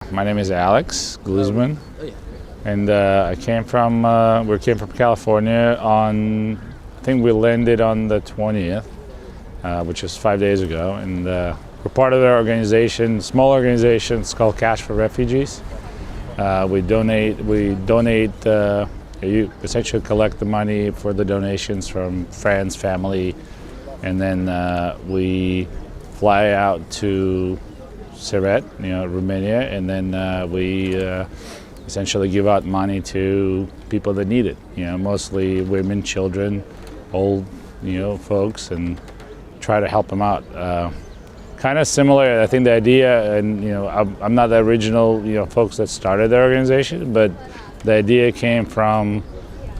My name is Alex Gluzman, and I came from California on, I think we landed on the 20th, which is 5 days ago, and we're part of their organization, small organization. It's called Cash for Refugees. We donate. You essentially collect the money for the donations from friends, family, and then we fly out to Siret, Romania, and then we essentially give out money to people that need it. Mostly women, children, old, folks, and try to help them out. Kind of similar, I think the idea, and I'm not the original, folks that started the organization, but the idea came from,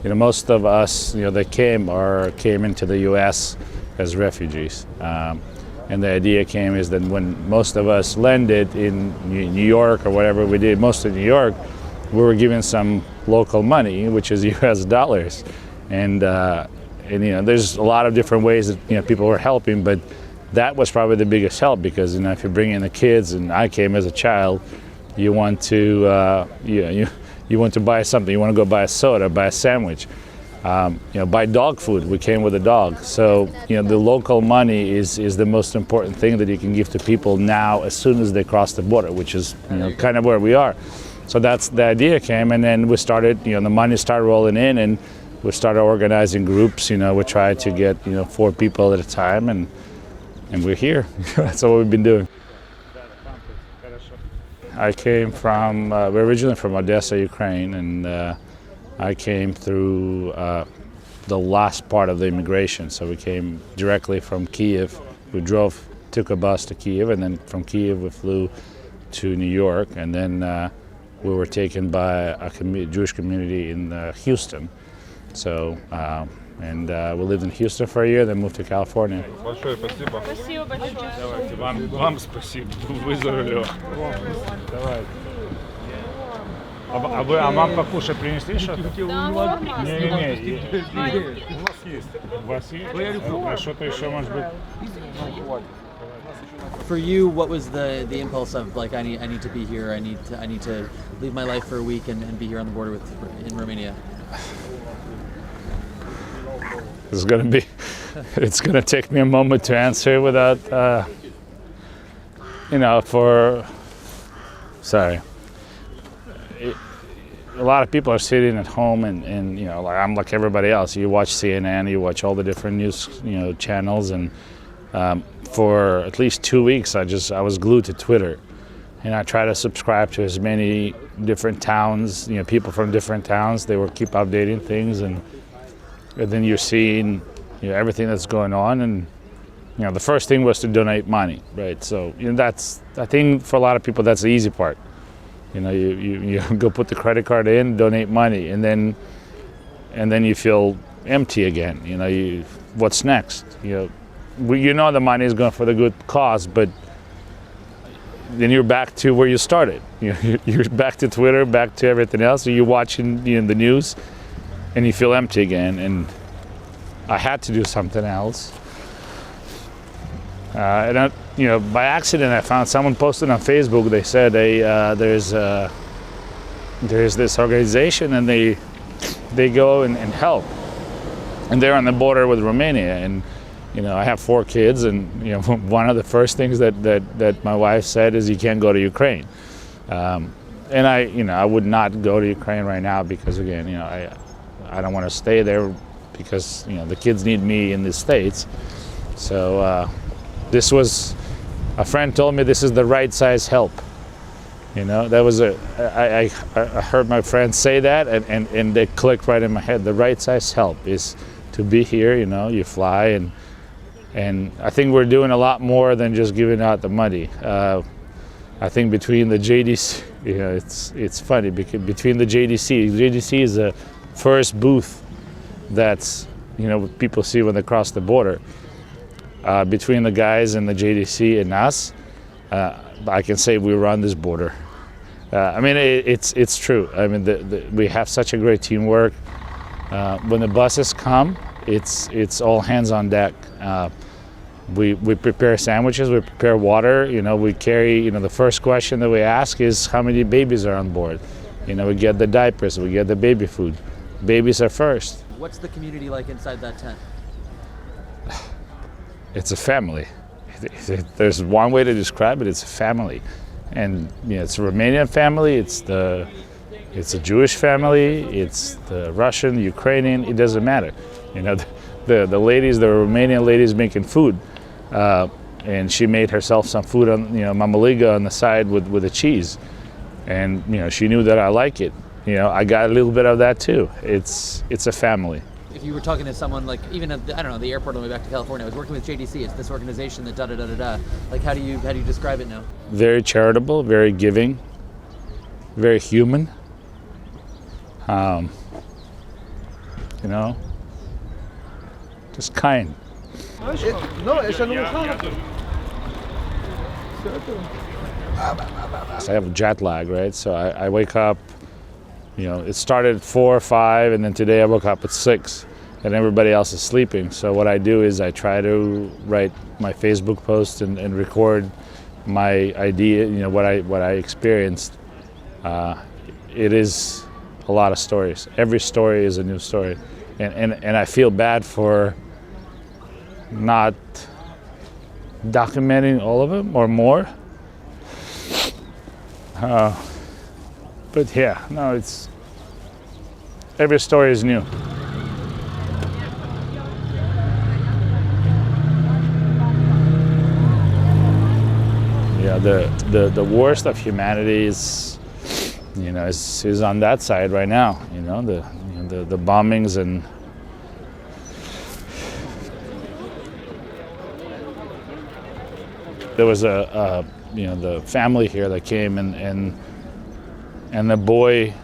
most of us, that came into the U.S. as refugees. And the idea came is that when most of us landed in New York or whatever we did, most of New York, we were given some local money, which is U.S. dollars. And there's a lot of different ways that people were helping, but that was probably the biggest help because if you bring in the kids, and I came as a child, you want to you want to buy something, you want to go buy a soda, buy a sandwich. Buy dog food. We came with a dog. So, the local money is the most important thing that you can give to people now as soon as they cross the border, which is, kind of where we are. So that's the idea came, and then we started, the money started rolling in, and we started organizing groups. We tried to get, 4 people at a time, and we're here. That's what we've been doing. I came from, we're originally from Odessa, Ukraine, and I came through the last part of the immigration. So we came directly from Kiev. We took a bus to Kiev, and then from Kiev we flew to New York, and then we were taken by a Jewish community in Houston. So, we lived in Houston for a year, then moved to California. Большое спасибо. Спасибо большое. Вам спасибо. Вы за рулем. Давай. А вам покушать принесли что-то? Да, можно. Не. У нас есть. У вас есть? А что-то еще может быть? For you, what was the impulse of like I need to be here, I need to leave my life for a week and be here on the border in Romania? It's gonna take me a moment to answer without sorry. A lot of people are sitting at home and I'm like everybody else. You watch CNN, you watch all the different news channels, and for at least 2 weeks I was glued to Twitter, and I try to subscribe to as many different towns, people from different towns. They will keep updating things, and then you're seeing everything that's going on, and the first thing was to donate money, right? So that's, I think for a lot of people that's the easy part. You go put the credit card in, donate money, and then you feel empty again. What's next? The money is going for the good cause, but then you're back to where you started. You're back to Twitter, back to everything else. So you're watching the news, and you feel empty again. And I had to do something else. By accident, I found someone posted on Facebook. They said, there's this organization, and they go and help, and they're on the border with Romania. And I have 4 kids, and one of the first things that my wife said is, you can't go to Ukraine. And I would not go to Ukraine right now because, again, I don't want to stay there because the kids need me in the States. So this was, a friend told me this is the right size help. That was I heard my friend say that, and it clicked right in my head. The right size help is to be here. You fly, and I think we're doing a lot more than just giving out the money. I think between the JDC, it's funny because between the JDC is the first booth that's people see when they cross the border. Between the guys in the JDC and us, I can say we run this border. It's true. We have such a great teamwork. When the buses come, it's all hands on deck. We prepare sandwiches, we prepare water, we carry, the first question that we ask is how many babies are on board. We get the diapers, we get the baby food. Babies are first. What's the community like inside that tent? It's a family. There's one way to describe it, it's a family. And it's a Romanian family, it's a Jewish family, it's the Russian, Ukrainian, it doesn't matter. The ladies, the Romanian ladies making food. And she made herself some food on, mamaliga on the side with the cheese. And, she knew that I like it. I got a little bit of that too. It's a family. If you were talking to someone like even at the airport on the way back to California, I was working with JDC. It's this organization that da-da-da-da-da. Like how do you describe it now? Very charitable, very giving, very human. Just kind. I have a jet lag, right? So I wake up, it started at 4 or 5, and then today I woke up at 6, and everybody else is sleeping. So what I do is I try to write my Facebook post and record my idea, what I experienced. It is a lot of stories. Every story is a new story. And I feel bad for not documenting all of them or more. But yeah, no, every story is new. Yeah, the worst of humanity is on that side right now. The bombings and there was the family here that came and the boy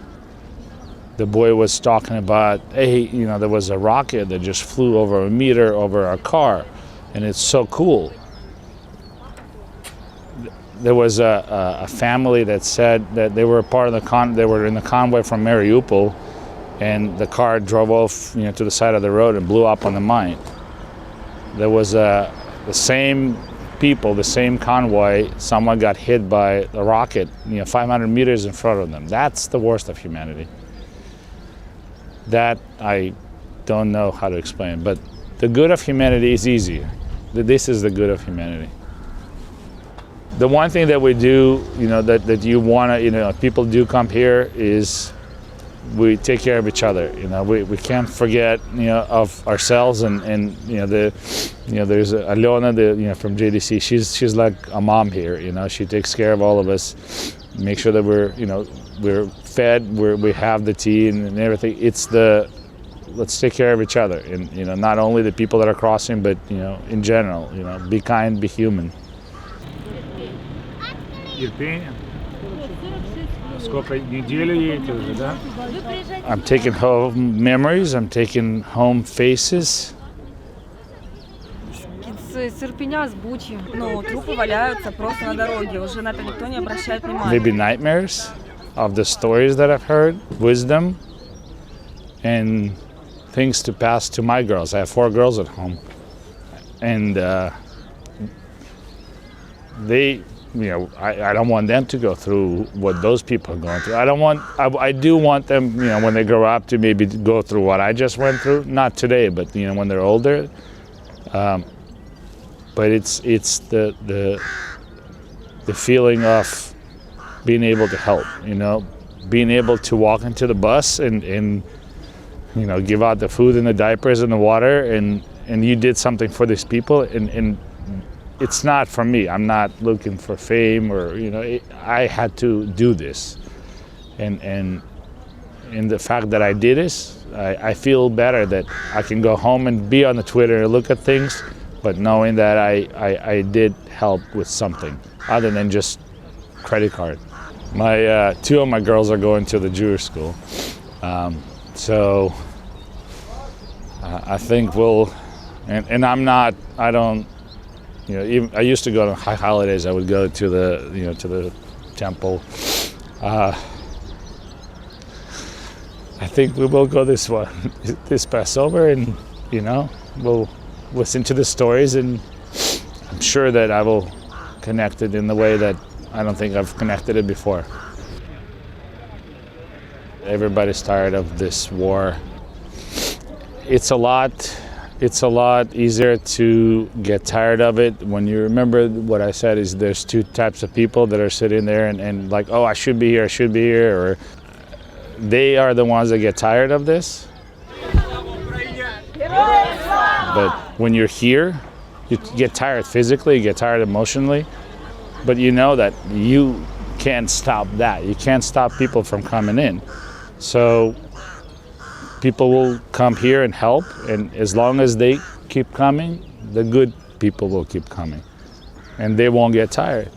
was talking about, hey, there was a rocket that just flew over a meter over our car, and it's so cool. There was a family that said that they were part of they were in the convoy from Mariupol, and the car drove off, to the side of the road and blew up on the mine. There was the same people, the same convoy, someone got hit by a rocket, 500 meters in front of them. That's the worst of humanity. That I don't know how to explain, but the good of humanity is easier. This is the good of humanity. The one thing that we do, that you want to, people do come here is we take care of each other. We can't forget, of ourselves and there's Alona, from JDC. She's like a mom here. She takes care of all of us, make sure that we're fed, we have the tea and everything. Let's take care of each other, and not only the people that are crossing, but in general. Be kind, be human. I'm taking home memories, I'm taking home faces. С Ирпеня, с Бучи. Трупы валяются просто на дороге, уже на это никто не обращает внимания. Maybe nightmares of the stories that I've heard, wisdom, and things to pass to my girls. I have 4 girls at home, and they, I don't want them to go through what those people are going through. I do want them, when they grow up, to maybe go through what I just went through. Not today, but when they're older. But it's the feeling of being able to help. Being able to walk into the bus and give out the food and the diapers and the water, and you did something for these people, and it's not for me. I'm not looking for fame or, I had to do this. And the fact that I did this, I feel better that I can go home and be on the Twitter and look at things, but knowing that I did help with something other than just credit card. 2 of my girls are going to the Jewish school. So I think even I used to go to high holidays. I would go to the temple. I think we will go this Passover, and we'll listen to the stories and I'm sure that I will connect it in the way that I don't think I've connected it before. Everybody's tired of this war. It's a lot easier to get tired of it when you remember what I said is there's two types of people that are sitting there and like, oh, I should be here, or they are the ones that get tired of this. But when you're here, you get tired physically, you get tired emotionally, but you know that you can't stop that. You can't stop people from coming in. So people will come here and help, and as long as they keep coming, the good people will keep coming, and they won't get tired.